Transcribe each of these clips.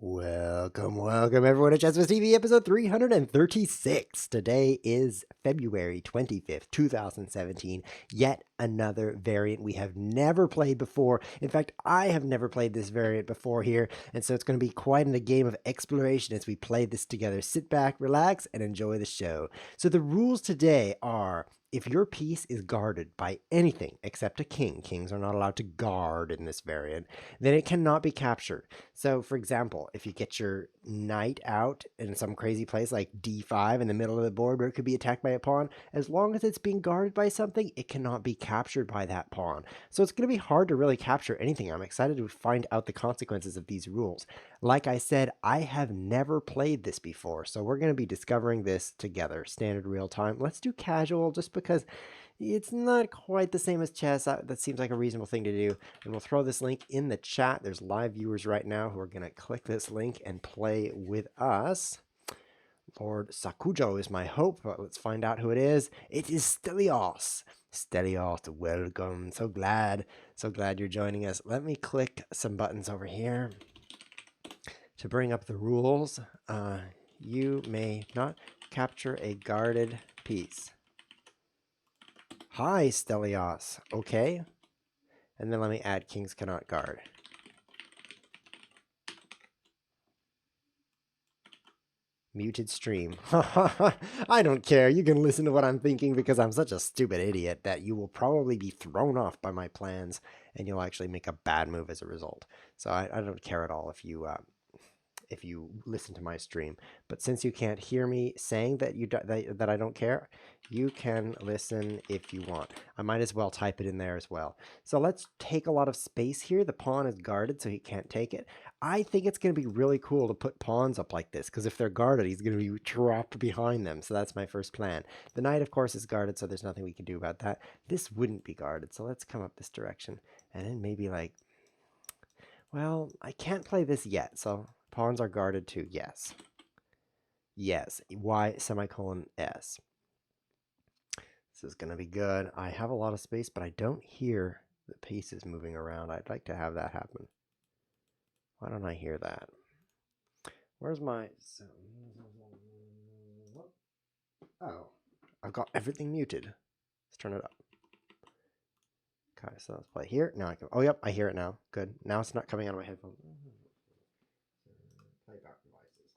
Welcome everyone to Chessmas TV episode 336. Today is February 25th, 2017. Yet another variant we have never played before. In fact, I have never played this variant before here, and so it's going to be quite a game of exploration as we play this together. Sit back, relax, and enjoy the show. So the rules today are: if your piece is guarded by anything except a king, kings are not allowed to guard in this variant, then it cannot be captured. So, for example, if you get your knight out in some crazy place like d5 in the middle of the board where it could be attacked by a pawn, as long as it's being guarded by something, it cannot be captured by that pawn. So it's going to be hard to really capture anything. I'm excited to find out the consequences of these rules. Like I said, I have never played this before, so we're going to be discovering this together. Standard real time. Let's do casual just because it's not quite the same as chess. That seems like a reasonable thing to do. And we'll throw this link in the chat. There's live viewers right now who are going to click this link and play with us. Lord Sakujo is my hope, but let's find out who it is. It is Stelios. Stelios, welcome. So glad you're joining us. Let me click some buttons over here to bring up the rules. You may not capture a guarded piece. Hi, Stelios. Okay. And then let me add kings cannot guard. Muted stream. I don't care. You can listen to what I'm thinking because I'm such a stupid idiot that you will probably be thrown off by my plans and you'll actually make a bad move as a result. So I don't care at all if you listen to my stream. But since you can't hear me saying that I don't care, you can listen if you want. I might as well type it in there as well. So let's take a lot of space here. The pawn is guarded, so he can't take it. I think it's going to be really cool to put pawns up like this, because if they're guarded, he's going to be trapped behind them. So that's my first plan. The knight, of course, is guarded, so there's nothing we can do about that. This wouldn't be guarded, so let's come up this direction. And then maybe like, well, I can't play this yet, so pawns are guarded too. Yes. Yes. Y semicolon S. This is going to be good. I have a lot of space, but I don't hear the pieces moving around. I'd like to have that happen. Why don't I hear that? Where's my... Oh, I've got everything muted. Let's turn it up. Okay, so let's play here. Now I can... Oh, yep, I hear it now. Good. Now it's not coming out of my headphones. Playback devices.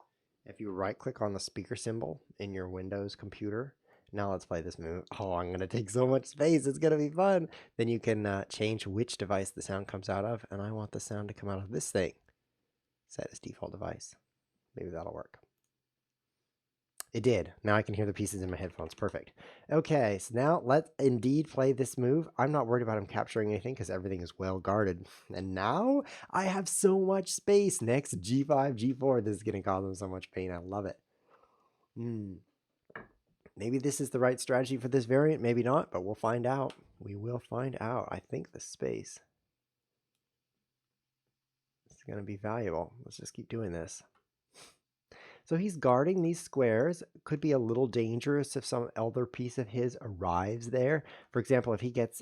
If you right-click on the speaker symbol in your Windows computer, now let's play this move. Oh, I'm going to take so much space. It's going to be fun. Then you can change which device the sound comes out of, and I want the sound to come out of this thing. Set as default device. Maybe that'll work. It did. Now I can hear the pieces in my headphones. Perfect. Okay, so now let's indeed play this move. I'm not worried about him capturing anything because everything is well guarded. And now I have so much space. Next, G5, G4. This is going to cause him so much pain. I love it. Maybe this is the right strategy for this variant. Maybe not, but we'll find out. We will find out. I think the space is going to be valuable. Let's just keep doing this. So he's guarding these squares. Could be a little dangerous if some other piece of his arrives there. For example, if he gets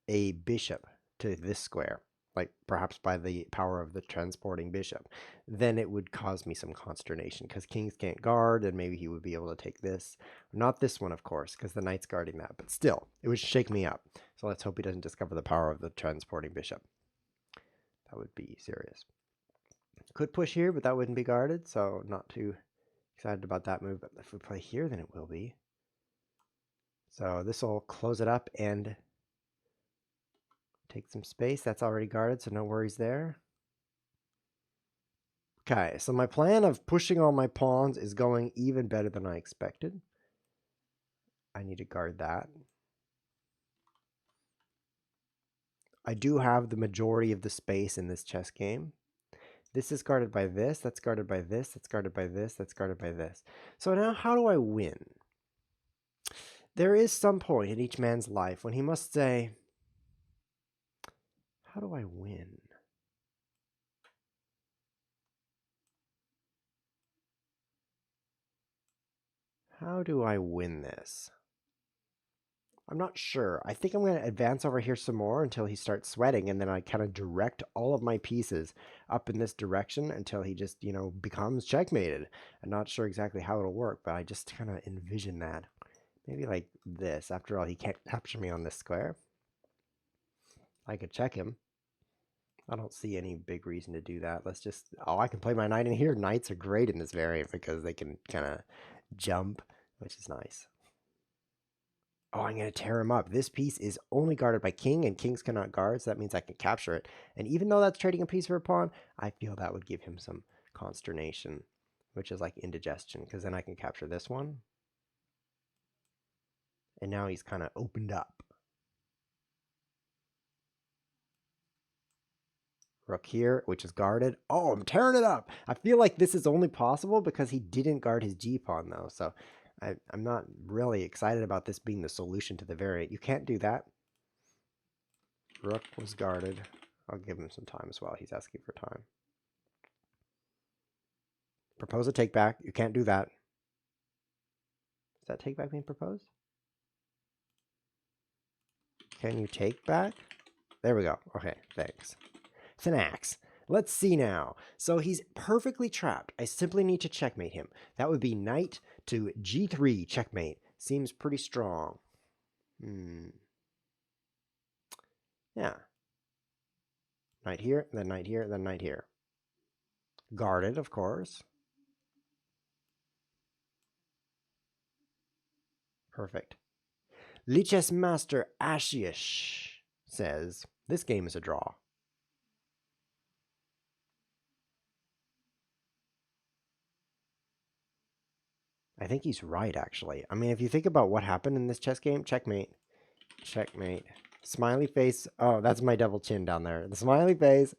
a bishop to this square, like perhaps by the power of the transporting bishop, then it would cause me some consternation because kings can't guard, and maybe he would be able to take this. Not this one, of course, because the knight's guarding that, but still, it would shake me up. So let's hope he doesn't discover the power of the transporting bishop. That would be serious. Could push here, but that wouldn't be guarded, so not too excited about that move. But if we play here, then it will be. So this will close it up and take some space. That's already guarded, so no worries there. Okay, so my plan of pushing all my pawns is going even better than I expected. I need to guard that. I do have the majority of the space in this chess game. This is guarded by this, that's guarded by this, that's guarded by this, that's guarded by this. So now how do I win? There is some point in each man's life when he must say, how do I win? How do I win this? I'm not sure. I think I'm going to advance over here some more until he starts sweating, and then I kind of direct all of my pieces up in this direction until he just, becomes checkmated. I'm not sure exactly how it'll work, but I just kind of envision that. Maybe like this. After all, he can't capture me on this square. I could check him. I don't see any big reason to do that. Let's just... Oh, I can play my knight in here. Knights are great in this variant because they can kind of jump, which is nice. Oh, I'm going to tear him up. This piece is only guarded by king, and kings cannot guard, so that means I can capture it. And even though that's trading a piece for a pawn, I feel that would give him some consternation, which is like indigestion, because then I can capture this one. And now he's kind of opened up. Rook here, which is guarded. Oh, I'm tearing it up. I feel like this is only possible because he didn't guard his g-pawn, though. So I'm not really excited about this being the solution to the variant. You can't do that. Rook was guarded. I'll give him some time as well. He's asking for time. Propose a take back. You can't do that. Is that take back being proposed? Can you take back? There we go. Okay, thanks. Thanax. Let's see now. So he's perfectly trapped. I simply need to checkmate him. That would be knight to g3 checkmate. Seems pretty strong. Yeah. Knight here, then knight here, then knight here. Guarded, of course. Perfect. Lichess Master Ashish says, this game is a draw. I think he's right, actually. I mean, if you think about what happened in this chess game, checkmate, checkmate, smiley face. Oh, that's my double chin down there. The smiley face.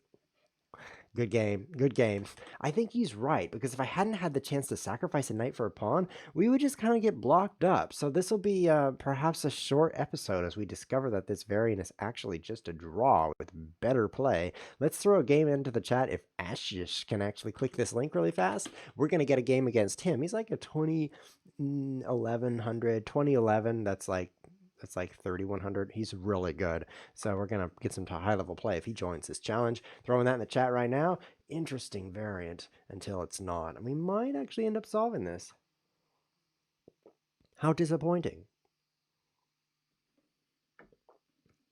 Good game. Good game. I think he's right, because if I hadn't had the chance to sacrifice a knight for a pawn, we would just kind of get blocked up. So this will be perhaps a short episode as we discover that this variant is actually just a draw with better play. Let's throw a game into the chat. If Ashish can actually click this link really fast, we're going to get a game against him. He's like a 2011. That's like 3,100. He's really good. So we're going to get some high-level play if he joins this challenge. Throwing that in the chat right now. Interesting variant until it's not. And we might actually end up solving this. How disappointing.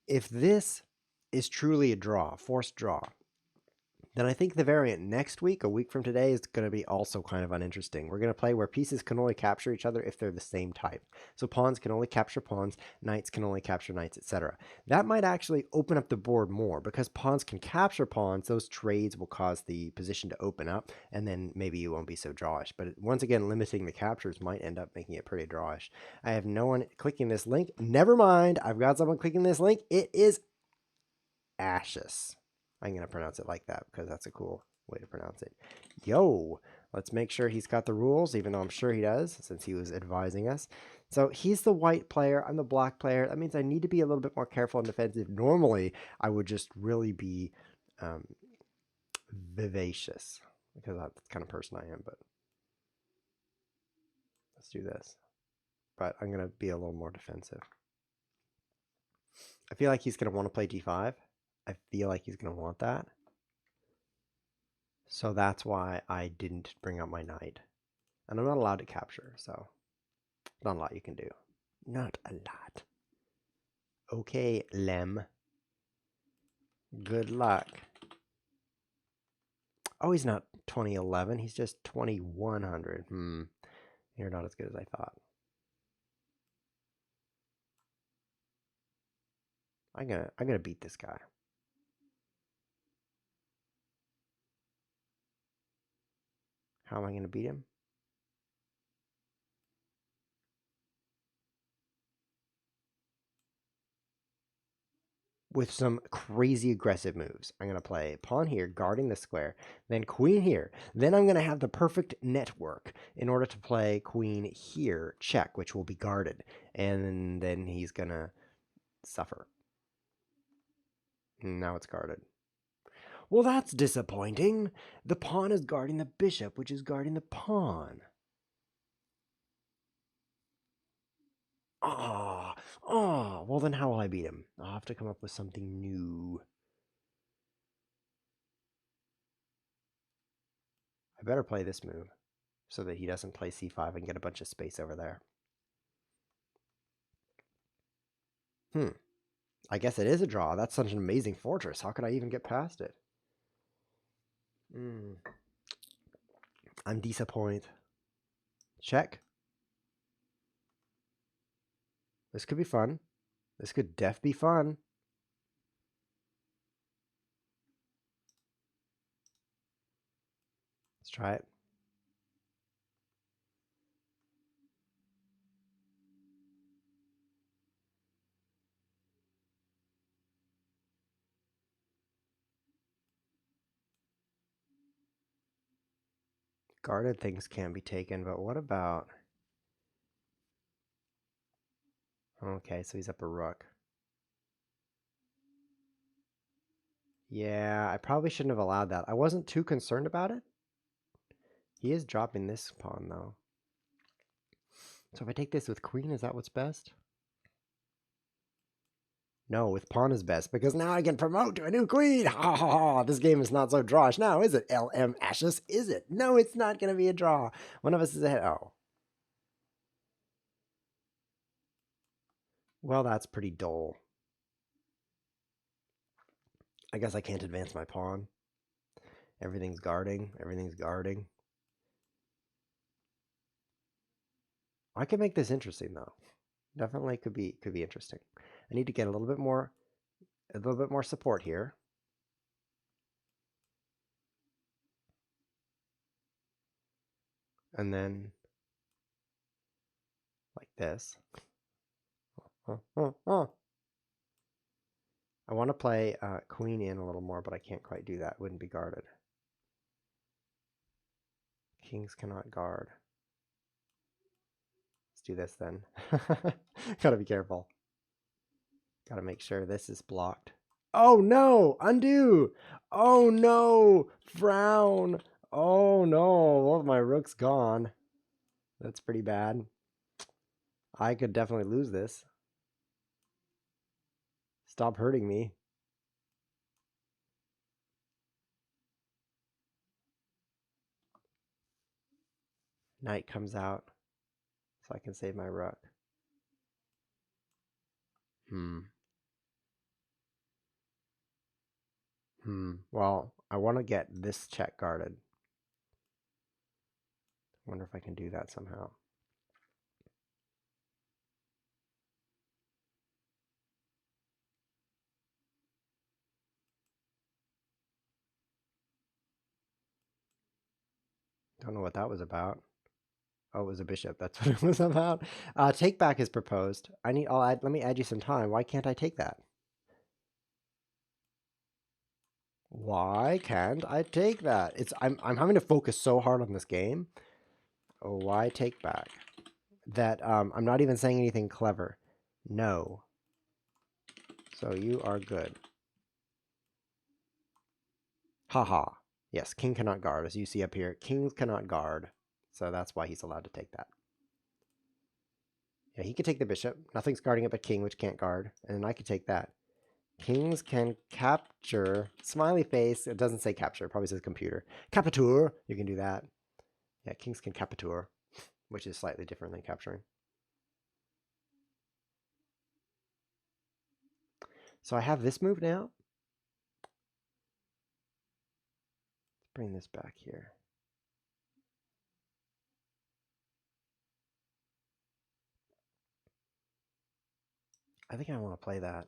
If this is truly a draw, forced draw, then I think the variant next week, a week from today, is going to be also kind of uninteresting. We're going to play where pieces can only capture each other if they're the same type. So pawns can only capture pawns, knights can only capture knights, etc. That might actually open up the board more, because pawns can capture pawns. Those trades will cause the position to open up, and then maybe you won't be so drawish. But once again, limiting the captures might end up making it pretty drawish. I have no one clicking this link. Never mind. I've got someone clicking this link. It is Ashish. I'm going to pronounce it like that because that's a cool way to pronounce it. Yo, let's make sure he's got the rules, even though I'm sure he does since he was advising us. So he's the white player. I'm the black player. That means I need to be a little bit more careful and defensive. Normally, I would just really be vivacious because that's the kind of person I am. But let's do this. But I'm going to be a little more defensive. I feel like he's going to want to play d5. I feel like he's going to want that. So that's why I didn't bring up my knight. And I'm not allowed to capture, so not a lot you can do. Not a lot. Okay, Lem. Good luck. Oh, he's not 2011. He's just 2100. You're not as good as I thought. I'm gonna beat this guy. How am I gonna beat him? With some crazy aggressive moves. I'm going to play pawn here, guarding the square, then queen here. Then I'm going to have the perfect network in order to play queen here, check, which will be guarded. And then he's going to suffer. Now it's guarded. Well, that's disappointing. The pawn is guarding the bishop, which is guarding the pawn. Oh, well then how will I beat him? I'll have to come up with something new. I better play this move so that he doesn't play c5 and get a bunch of space over there. I guess it is a draw. That's such an amazing fortress. How could I even get past it? I'm disappointed. Check. This could be fun. This could be fun. Let's try it. Guarded things can be taken, but what about... Okay, so he's up a rook. Yeah, I probably shouldn't have allowed that. I wasn't too concerned about it. He is dropping this pawn, though. So if I take this with queen, is that what's best? No, with pawn is best, because now I can promote to a new queen! Ha ha ha! This game is not so drawish now, is it? LM Ashes, is it? No, it's not going to be a draw. One of us is ahead. Oh. Well, that's pretty dull. I guess I can't advance my pawn. Everything's guarding. Everything's guarding. I could make this interesting, though. Definitely could be interesting. I need to get a little bit more support here. And then like this. I want to play queen in a little more, but I can't quite do that. It wouldn't be guarded. Kings cannot guard. Let's do this then. Gotta be careful. Gotta make sure this is blocked. Oh no! Undo! Oh no! Frown! Oh no! Well, my rook's gone. That's pretty bad. I could definitely lose this. Stop hurting me. Knight comes out, so I can save my rook. Well, I want to get this check guarded. Wonder if I can do that somehow. Don't know what that was about. Oh, it was a bishop. That's what it was about. Take back is proposed. Let me add you some time. Why can't I take that? Why can't I take that? I'm having to focus so hard on this game. Oh, why take back? That I'm not even saying anything clever. No. So you are good. Haha. Yes, king cannot guard. As you see up here, kings cannot guard. So that's why he's allowed to take that. Yeah, he could take the bishop. Nothing's guarding it but king, which can't guard. And then I could take that. Kings can capture. Smiley face. It doesn't say capture. It probably says computer. Capitur. You can do that. Yeah, kings can capitur, which is slightly different than capturing. So I have this move now. Let's bring this back here. I think I want to play that.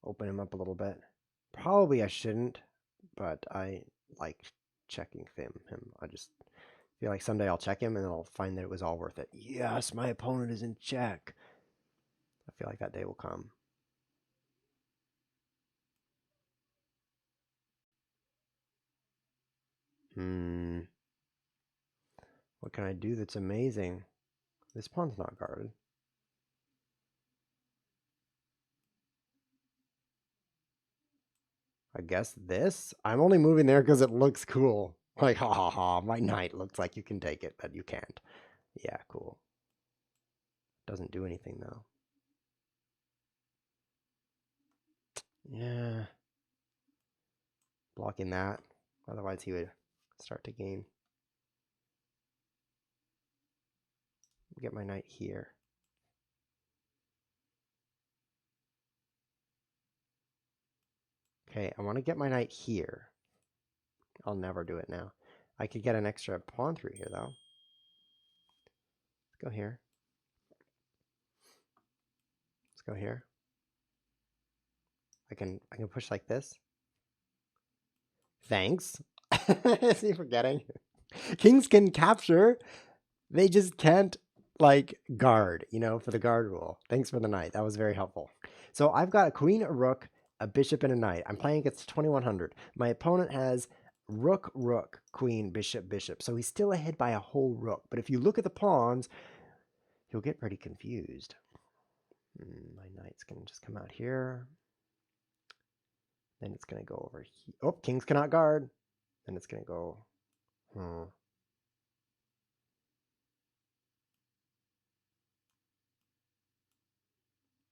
Open him up a little bit. Probably I shouldn't, but I like checking him. I just feel like someday I'll check him and I'll find that it was all worth it. Yes, my opponent is in check. I feel like that day will come. What can I do that's amazing? This pawn's not guarded. I guess this? I'm only moving there because it looks cool. Like, ha ha ha, my knight looks like you can take it, but you can't. Yeah, cool. Doesn't do anything though. Yeah. Blocking that. Otherwise he would start to gain. Get my knight here. Okay, I want to get my knight here. I'll never do it now. I could get an extra pawn through here though. Let's go here. Let's go here. I can push like this. Thanks. Is he forgetting? Kings can capture. They just can't like guard, you know, for the guard rule. Thanks for the knight. That was very helpful. So I've got a queen, a rook, a bishop, and a knight. I'm playing against 2100. My opponent has rook, rook, queen, bishop, bishop. So he's still ahead by a whole rook. But if you look at the pawns, you'll get pretty confused. My knight's going to just come out here. Then it's going to go over here. Oh, kings cannot guard. Then it's going to go...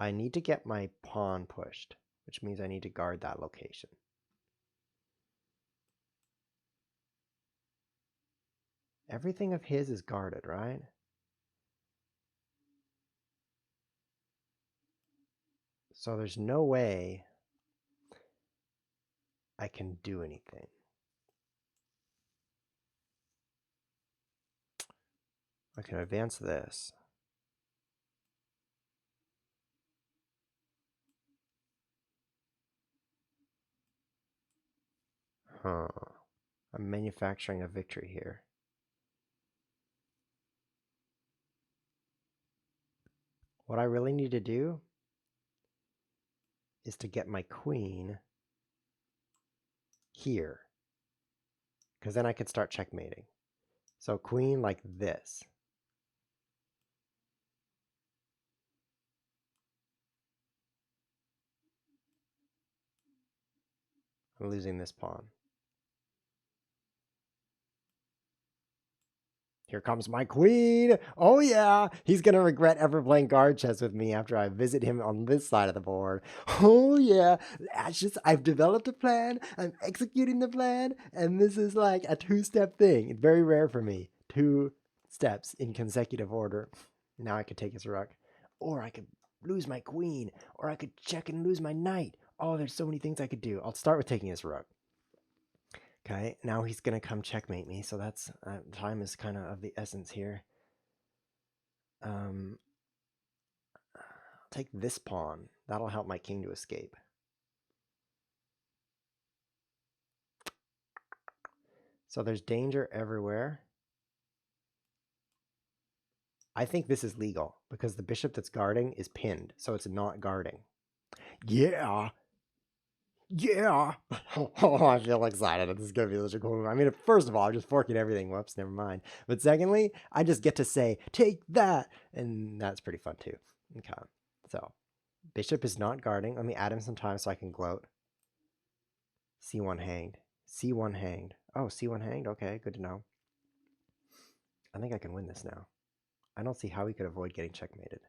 I need to get my pawn pushed, which means I need to guard that location. Everything of his is guarded, right? So there's no way I can do anything. I can advance this. Huh. I'm manufacturing a victory here. What I really need to do is to get my queen here, because then I can start checkmating. So queen like this. I'm losing this pawn. Here comes my queen. Oh yeah, he's gonna regret ever playing guard chess with me after I visit him on this side of the board. Oh yeah, that's just, I've developed a plan, I'm executing the plan, and this is like a two-step thing. It's very rare for me. 2 steps in consecutive order. Now I could take his rook, or I could lose my queen, or I could check and lose my knight. Oh, there's so many things I could do. I'll start with taking his rook. Okay, now he's going to come checkmate me, so that's time is kind of the essence here. I'll take this pawn. That'll help my king to escape. So there's danger everywhere. I think this is legal because the bishop that's guarding is pinned, so it's not guarding. Yeah! Yeah! Oh, I feel excited. This is going to be such a cool move. I mean, first of all, I'm just forking everything. Whoops, never mind. But secondly, I just get to say, take that! And that's pretty fun too. Okay, so bishop is not guarding. Let me add him some time so I can gloat. C1 hanged. C1 hanged. Oh, C1 hanged? Okay, good to know. I think I can win this now. I don't see how he could avoid getting checkmated.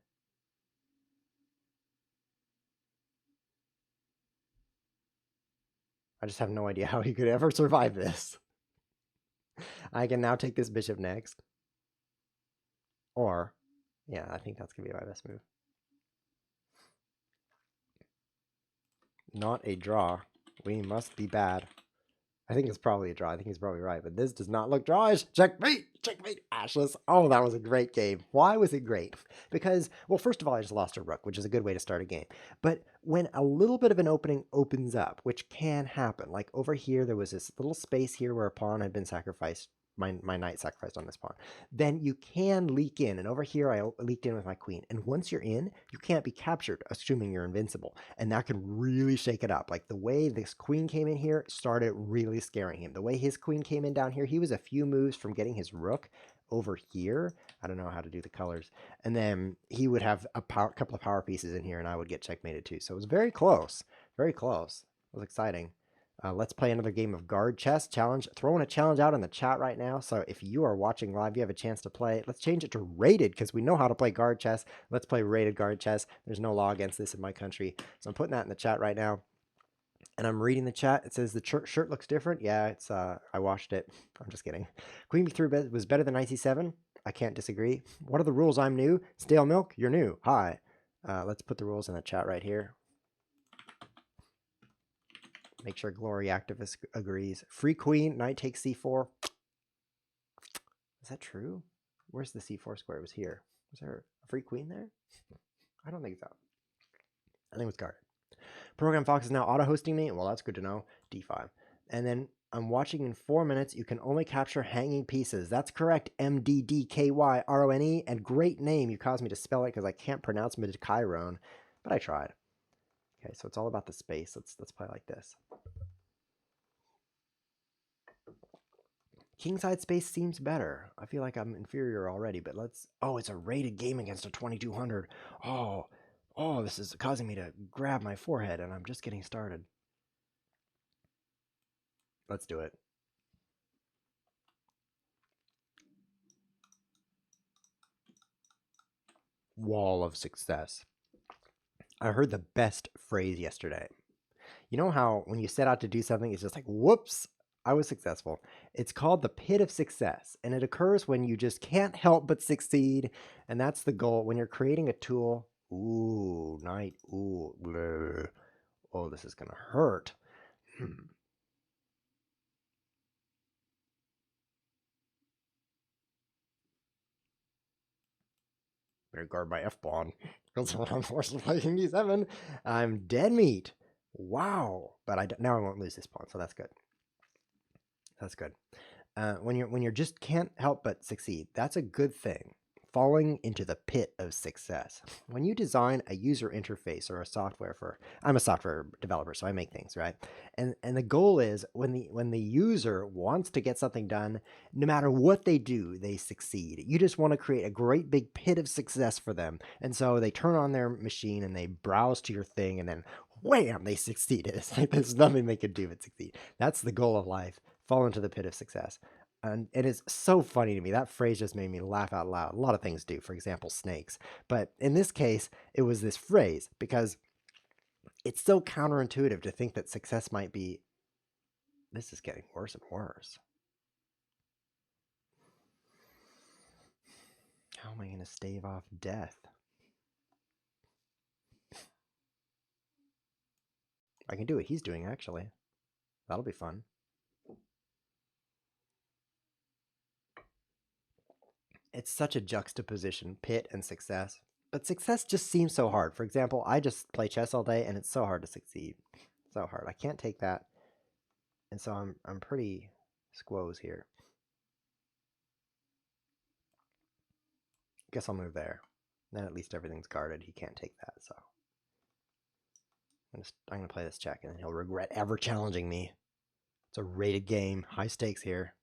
I just have no idea how he could ever survive this. I can now take this bishop next. Or, yeah, I think that's going to be my best move. Not a draw. We must be bad. I think it's probably a draw. I think he's probably right, but this does not look drawish. Checkmate! Checkmate, Ashless. Oh, that was a great game. Why was it great? Because, well, first of all, I just lost a rook, which is a good way to start a game. But when a little bit of an opening opens up, which can happen, like over here, there was this little space here where a pawn had been sacrificed. My knight sacrificed on this pawn. Then you can leak in. And over here, I leaked in with my queen. And once you're in, you can't be captured, assuming you're invincible. And that can really shake it up. Like the way this queen came in here started really scaring him. The way his queen came in down here, he was a few moves from getting his rook over here. I don't know how to do the colors. And then he would have a couple of power pieces in here, and I would get checkmated too. So it was very close. Very close. It was exciting. Let's play another game of guard chess challenge. Throwing a challenge out in the chat right now. So if you are watching live, you have a chance to play. Let's change it to rated because we know how to play guard chess. Let's play rated guard chess. There's no law against this in my country. So I'm putting that in the chat right now. And I'm reading the chat. It says the shirt looks different. Yeah, it's I washed it. I'm just kidding. Queen b3 was better than knight c7. I can't disagree. What are the rules? I'm new. Stale milk, you're new. Hi. Let's put the rules in the chat right here. Make sure Glory Activist agrees. Free queen, knight takes c4. Is that true? Where's the c4 square? It was here. Was there a free queen there? I don't think so. I think it was guarded. Program Fox is now auto-hosting me. Well, that's good to know. D5. And then I'm watching in 4 minutes. You can only capture hanging pieces. That's correct. MDDKYRONE. And great name. You caused me to spell it because I can't pronounce Midkairon. But I tried. Okay, so it's all about the space. Let's play like this. Kingside space seems better. I feel like I'm inferior already, but let's... Oh, it's a rated game against a 2200. Oh, this is causing me to grab my forehead, and I'm just getting started. Let's do it. Wall of success. I heard the best phrase yesterday. You know how when you set out to do something, it's just like, whoops, I was successful. It's called the pit of success, and it occurs when you just can't help but succeed, and that's the goal. When you're creating a tool, ooh, knight, ooh, bleh. Oh, this is going to hurt. Better guard my F-pawn. Because when I'm forced to play King D7, I'm dead meat. Wow. But now I won't lose this pawn, so that's good. That's good. When you're just can't help but succeed, that's a good thing. Falling into the pit of success. When you design a user interface or a software I'm a software developer, so I make things, right? And the goal is when the user wants to get something done, no matter what they do, they succeed. You just want to create a great big pit of success for them. And so they turn on their machine and they browse to your thing and then wham, they succeeded. It's like there's nothing they could do but succeed. That's the goal of life. Fall into the pit of success. And it is so funny to me. That phrase just made me laugh out loud. A lot of things do, for example, snakes. But in this case, it was this phrase because it's so counterintuitive to think that success might be, this is getting worse and worse. How am I going to stave off death? I can do what he's doing, actually. That'll be fun. It's such a juxtaposition, pit and success. But success just seems so hard. For example, I just play chess all day and it's so hard to succeed. So hard. I can't take that. And so I'm pretty squoze here. Guess I'll move there. Then at least everything's guarded. He can't take that, so I'm gonna play this check and then he'll regret ever challenging me. It's a rated game. High stakes here.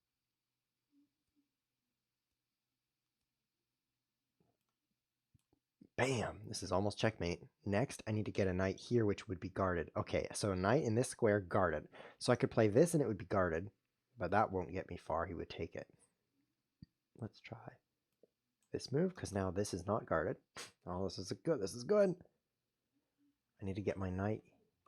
Bam! This is almost checkmate. Next, I need to get a knight here, which would be guarded. Okay, so a knight in this square guarded. So I could play this and it would be guarded, but that won't get me far. He would take it. Let's try this move, because now this is not guarded. Oh, this is good. This is good. I need to get my knight.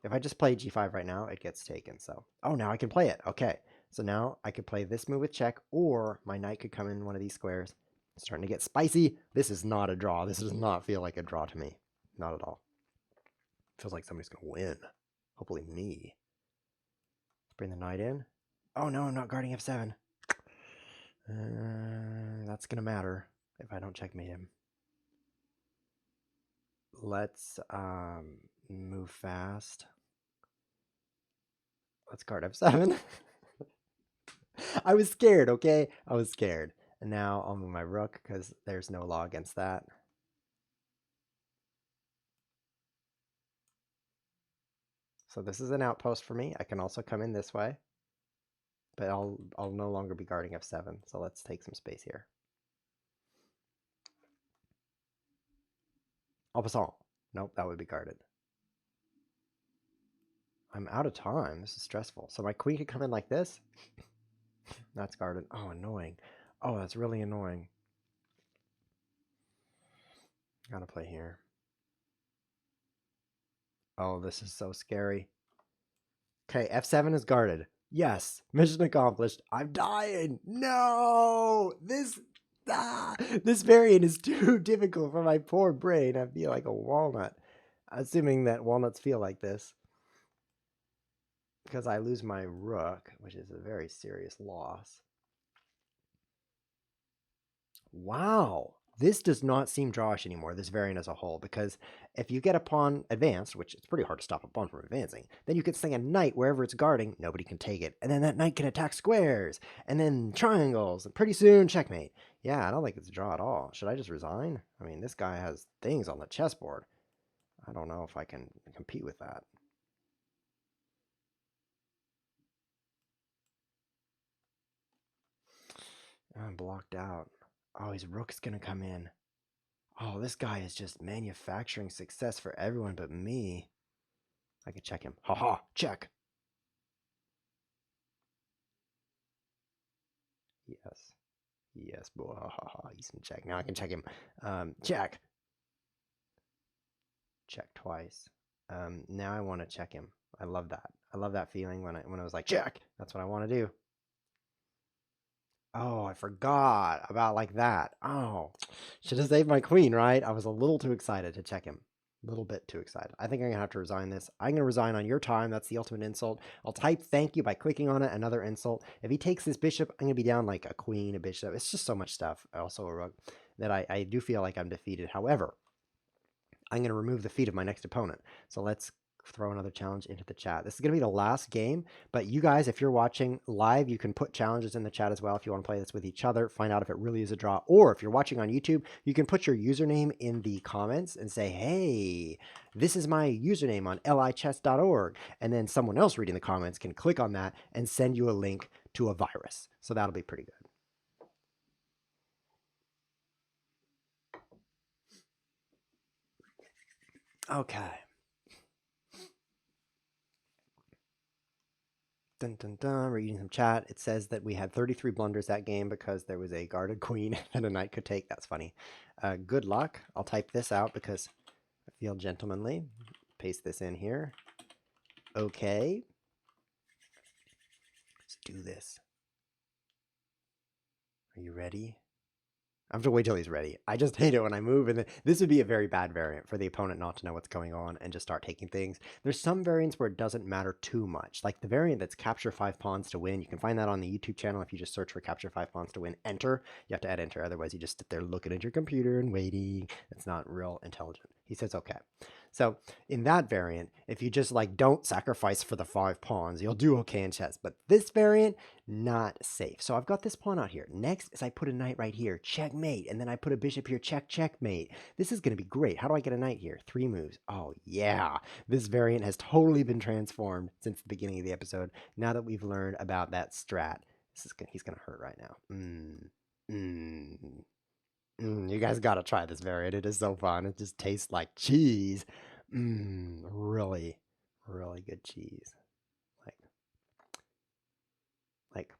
If I just play g5 right now, it gets taken. So, oh, now I can play it. Okay, so now I could play this move with check, or my knight could come in one of these squares. It's starting to get spicy. This is not a draw. This does not feel like a draw to me. Not at all. Feels like somebody's going to win. Hopefully me. Let's bring the knight in. Oh no, I'm not guarding f7. That's going to matter if I don't checkmate him. Let's move fast. Let's guard f7. I was scared, okay? I was scared. And now I'll move my rook because there's no law against that. So this is an outpost for me. I can also come in this way. But I'll no longer be guarding f7. So let's take some space here. En passant. Nope, that would be guarded. I'm out of time. This is stressful. So my queen could come in like this. That's guarded. Oh, annoying. Oh, that's really annoying. Gotta play here. Oh, this is so scary. Okay, F7 is guarded. Yes, mission accomplished. I'm dying. No, this variant is too difficult for my poor brain. I feel like a walnut. Assuming that walnuts feel like this. Because I lose my rook, which is a very serious loss. Wow. This does not seem drawish anymore, this variant as a whole, because if you get a pawn advanced, which it's pretty hard to stop a pawn from advancing, then you can sling a knight wherever it's guarding, nobody can take it, and then that knight can attack squares, and then triangles, and pretty soon, checkmate. Yeah, I don't think it's a draw at all. Should I just resign? I mean, this guy has things on the chessboard. I don't know if I can compete with that. I'm blocked out. Oh, his rook's gonna come in. Oh, this guy is just manufacturing success for everyone but me. I could check him. Ha, check. Yes. Yes, boy. He's in check. Now I can check him. Check. Check twice. Now I want to check him. I love that. I love that feeling when I was like, check. That's what I want to do. Oh, I forgot about like that. Oh, should have saved my queen, right? I was a little too excited to check him. A little bit too excited. I think I'm gonna have to resign this. I'm gonna resign on your time. That's the ultimate insult. I'll type thank you by clicking on it. Another insult. If he takes this bishop, I'm gonna be down like a queen, a bishop. It's just so much stuff. Also a rook that I do feel like I'm defeated. However, I'm gonna remove the feet of my next opponent. So let's throw another challenge into the chat. This is going to be the last game, but you guys, if you're watching live, you can put challenges in the chat as well if you want to play this with each other, find out if it really is a draw, or if you're watching on YouTube, you can put your username in the comments and say, hey, this is my username on lichess.org, and then someone else reading the comments can click on that and send you a link to a virus. So that'll be pretty good. Okay. Dun, dun, dun. Reading some chat. It says that we had 33 blunders that game because there was a guarded queen that a knight could take. That's funny. Good luck. I'll type this out because I feel gentlemanly. Paste this in here. Okay. Let's do this. Are you ready? I have to wait till he's ready. I just hate it when I move, and this would be a very bad variant for the opponent not to know what's going on and just start taking things. There's some variants where it doesn't matter too much, like the variant that's capture 5 pawns to win. You can find that on the YouTube channel if you just search for capture 5 pawns to win. Enter. You have to add enter, otherwise you just sit there looking at your computer and waiting. It's not real intelligent. He says okay. So in that variant, if you just like don't sacrifice for the 5 pawns, you'll do okay in chess. But this variant, not safe. So I've got this pawn out here. Next is I put a knight right here, checkmate, and then I put a bishop here, checkmate. This is going to be great. How do I get a knight here? 3 moves. Oh yeah, this variant has totally been transformed since the beginning of the episode. Now that we've learned about that strat, he's going to hurt right now. You guys got to try this variant. It is so fun. It just tastes like cheese. Really, really good cheese. Like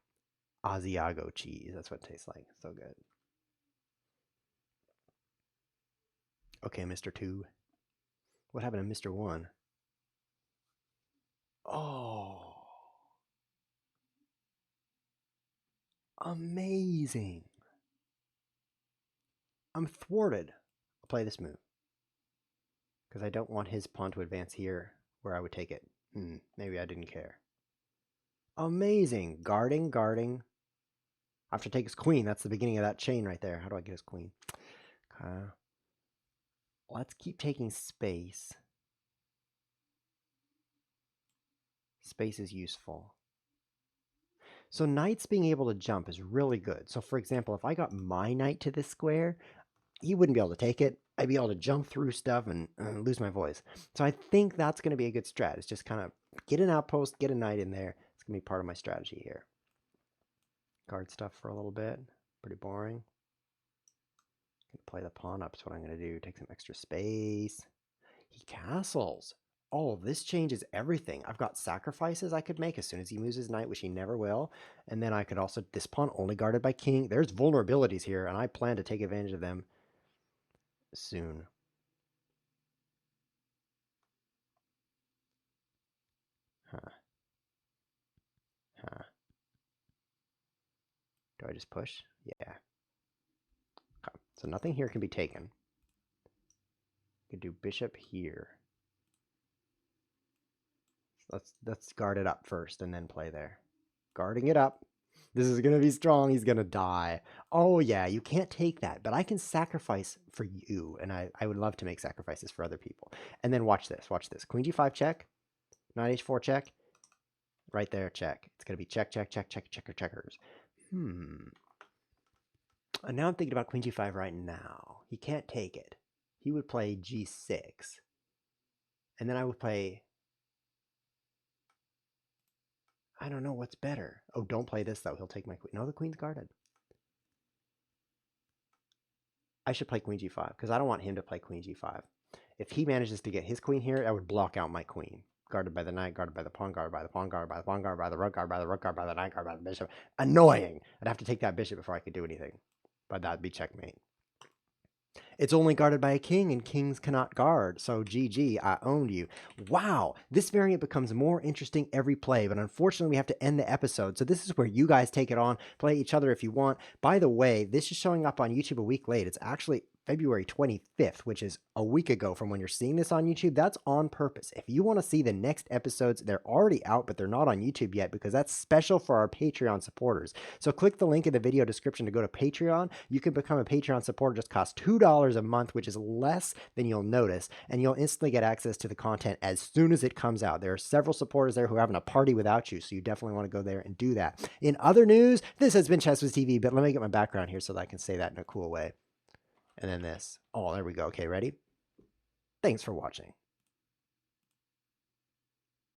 Asiago cheese. That's what it tastes like. So good. Okay, Mr. 2. What happened to Mr. 1? Oh. Amazing. I'm thwarted. I'll play this move. Because I don't want his pawn to advance here where I would take it. Maybe I didn't care. Amazing. Guarding. I have to take his queen. That's the beginning of that chain right there. How do I get his queen? Okay. Let's keep taking space. Space is useful. So knights being able to jump is really good. So for example, if I got my knight to this square, he wouldn't be able to take it. I'd be able to jump through stuff and lose my voice. So I think that's going to be a good strat. It's just kind of get an outpost, get a knight in there. It's going to be part of my strategy here. Guard stuff for a little bit. Pretty boring. Play the pawn up is what I'm going to do. Take some extra space. He castles. Oh, this changes everything. I've got sacrifices I could make as soon as he moves his knight, which he never will. And then I could also, this pawn only guarded by king. There's vulnerabilities here, and I plan to take advantage of them soon. Huh. Huh. Do I just push? Yeah. Okay. So nothing here can be taken. Could do bishop here. Let's guard it up first and then play there. Guarding it up. This is going to be strong. He's going to die. Oh, yeah, you can't take that. But I can sacrifice for you. And I would love to make sacrifices for other people. And then watch this. Watch this. Queen g5 check. Knight h4 check. Right there, check. It's going to be check, check, check, check, checker, checkers. And now I'm thinking about queen g5 right now. He can't take it. He would play g6. And then I would play... I don't know what's better. Oh, don't play this, though. He'll take my queen. No, the queen's guarded. I should play queen g5, because I don't want him to play queen g5. If he manages to get his queen here, I would block out my queen. Guarded by the knight, guarded by the pawn, guarded by the pawn, guarded by the pawn, guarded by the rook, guarded by the rook, guarded by the knight, guarded by the bishop. Annoying! I'd have to take that bishop before I could do anything. But that'd be checkmate. It's only guarded by a king, and kings cannot guard. So GG, I owned you. Wow, this variant becomes more interesting every play, but unfortunately we have to end the episode. So this is where you guys take it on, play each other if you want. By the way, this is showing up on YouTube a week late. It's actually February 25th, which is a week ago from when you're seeing this on YouTube. That's on purpose. If you want to see the next episodes, they're already out, but they're not on YouTube yet because that's special for our Patreon supporters. So click the link in the video description to go to Patreon. You can become a Patreon supporter. It just costs $2 a month, which is less than you'll notice, and you'll instantly get access to the content as soon as it comes out. There are several supporters there who are having a party without you, so you definitely want to go there and do that. In other news, this has been Chess with TV, but let me get my background here so that I can say that in a cool way. And then this. Oh, there we go. Okay, ready? Thanks for watching.